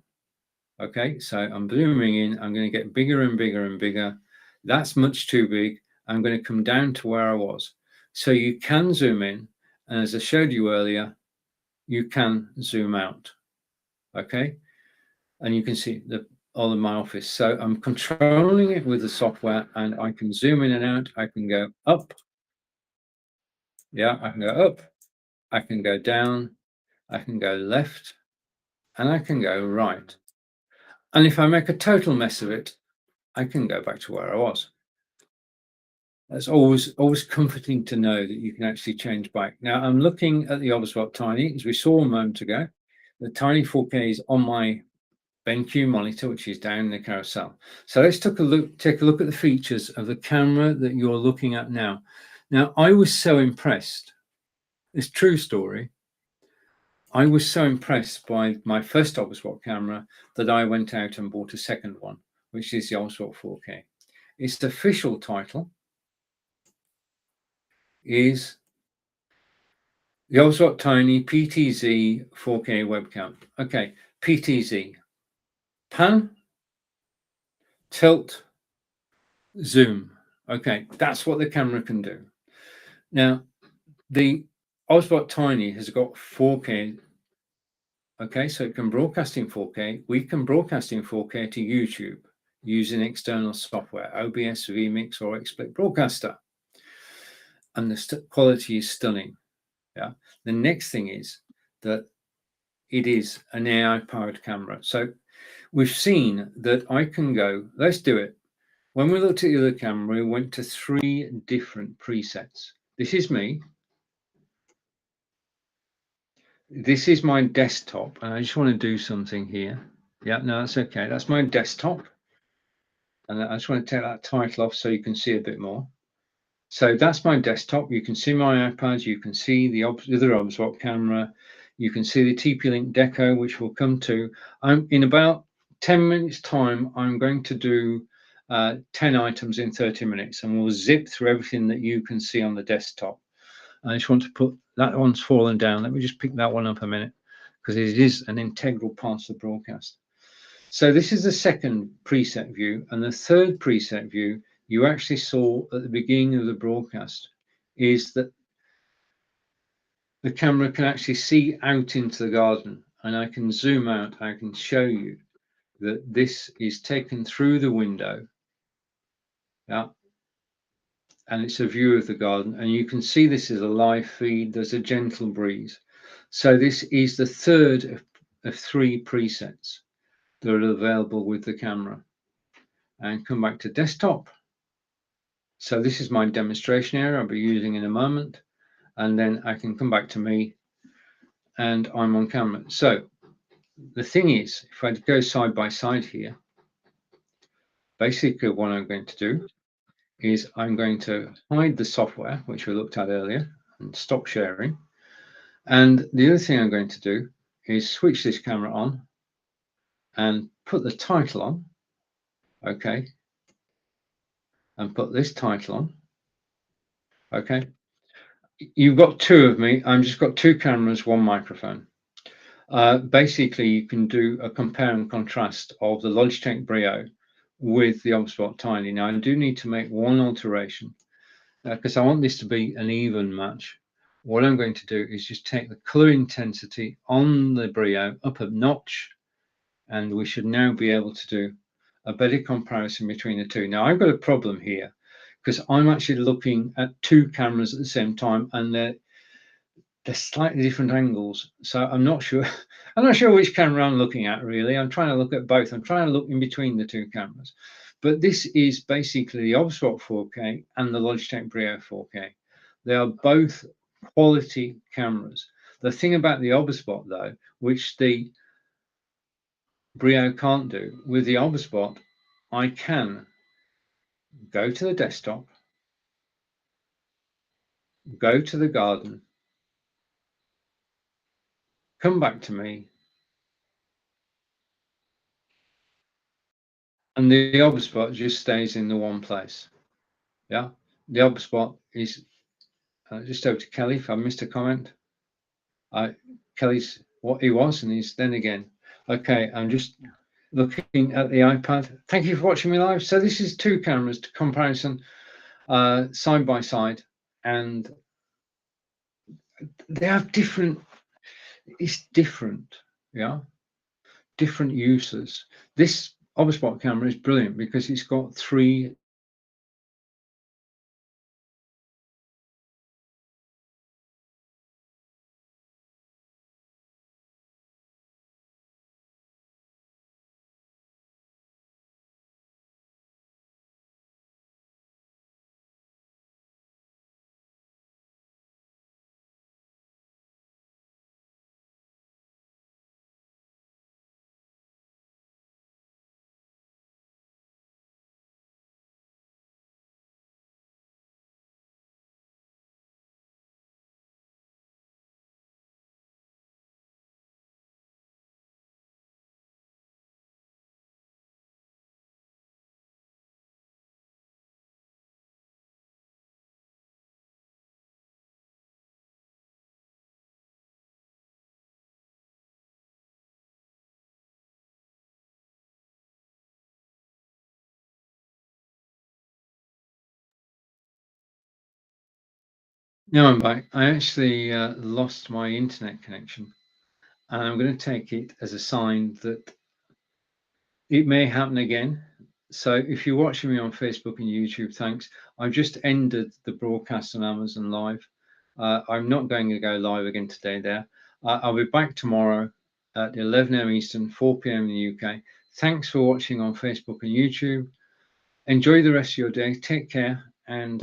[SPEAKER 1] Okay, so I'm zooming in. I'm going to get bigger and bigger and bigger. That's much too big. I'm going to come down to where I was. So you can zoom in. And as I showed you earlier, you can zoom out. Okay, and you can see all of my office. So I'm controlling it with the software, and I can zoom in and out. I can go up. Yeah, I can go up. I can go down. I can go left, and I can go right. And if I make a total mess of it, I can go back to where I was. That's always comforting to know that you can actually change back. Now I'm looking at the OBSWAT Tiny, as we saw a moment ago. The Tiny 4K is on my BenQ monitor, which is down in the carousel. So let's take a look at the features of the camera that you're looking at now. Now, I was so impressed. It's a true story. I was so impressed by my first OBSWAT camera that I went out and bought a second one, which is the OBSWAT 4K. Its official title is the OBSWAT Tiny PTZ 4K webcam. Okay, PTZ. Pan, tilt, zoom. Okay, that's what the camera can do. Now, the OBSWAT Tiny has got 4K. Okay, so it can broadcast in 4K. We can broadcast in 4K to YouTube using external software, OBS, vMix, or XSplit Broadcaster. And the quality is stunning. Yeah. The next thing is that it is an AI-powered camera. So we've seen that I can go, let's do it. When we looked at the other camera, we went to 3 different presets. This is me. This is my desktop, and I just want to do something here. Yeah, no, that's okay. That's my desktop. And I just want to take that title off so you can see a bit more. So that's my desktop. You can see my iPad. You can see the other OBSWAT camera. You can see the TP-Link Deco, which we'll come to. In about 10 minutes time, I'm going to do 10 items in 30 minutes, and we'll zip through everything that you can see on the desktop. I just want to put that one's fallen down. Let me just pick that one up a minute, because it is an integral part of the broadcast. So this is the second preset view, and the third preset view you actually saw at the beginning of the broadcast is that the camera can actually see out into the garden, and I can zoom out. I can show you that this is taken through the window. Yeah. And it's a view of the garden, and you can see this is a live feed. There's a gentle breeze. So this is the third of 3 presets that are available with the camera. And come back to desktop. So this is my demonstration area I'll be using in a moment, and then I can come back to me and I'm on camera. So the thing is, if I go side by side here, basically what I'm going to do is I'm going to hide the software, which we looked at earlier, and stop sharing. And the other thing I'm going to do is switch this camera on and put the title on. Okay. And put this title on. Okay. You've got 2 of me. I've just got 2 cameras, 1 microphone. Basically, you can do a compare and contrast of the Logitech Brio with the OBSWAT Tiny. Now, I do need to make one alteration because I want this to be an even match. What I'm going to do is just take the color intensity on the Brio up a notch, and we should now be able to do a better comparison between the 2. Now, I've got a problem here because I'm actually looking at 2 cameras at the same time, and they're slightly different angles. So I'm not sure which camera I'm looking at, really. I'm trying to look at both. I'm trying to look in between the 2 cameras. But this is basically the OBSWAT 4K and the Logitech Brio 4K. They are both quality cameras. The thing about the OBSWAT, though, which the Brio can't do, with the OBSWAT, I can go to the desktop, go to the garden, come back to me, And the other spot just stays in the one place. Yeah, the other spot is just over to Kelly. If I missed a comment, Kelly's what he was, and he's then again. Okay, I'm just looking at the iPad. Thank you for watching me live. So this is two cameras to comparison, side by side, and they have different. It's different, yeah, different uses. This Obspot camera is brilliant because it's got 3. Now I'm back. I actually lost my internet connection, and I'm going to take it as a sign that it may happen again. So if you're watching me on Facebook and YouTube, thanks. I've just ended the broadcast on Amazon Live. I'm not going to go live again today there. I'll be back tomorrow at 11 a.m. Eastern, 4 p.m. in the UK. Thanks for watching on Facebook and YouTube. Enjoy the rest of your day. Take care, and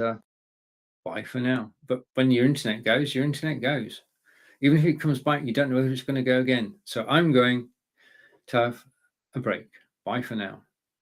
[SPEAKER 1] bye for now. But when your internet goes, your internet goes. Even if it comes back, you don't know whether it's going to go again. So I'm going to have a break. Bye for now.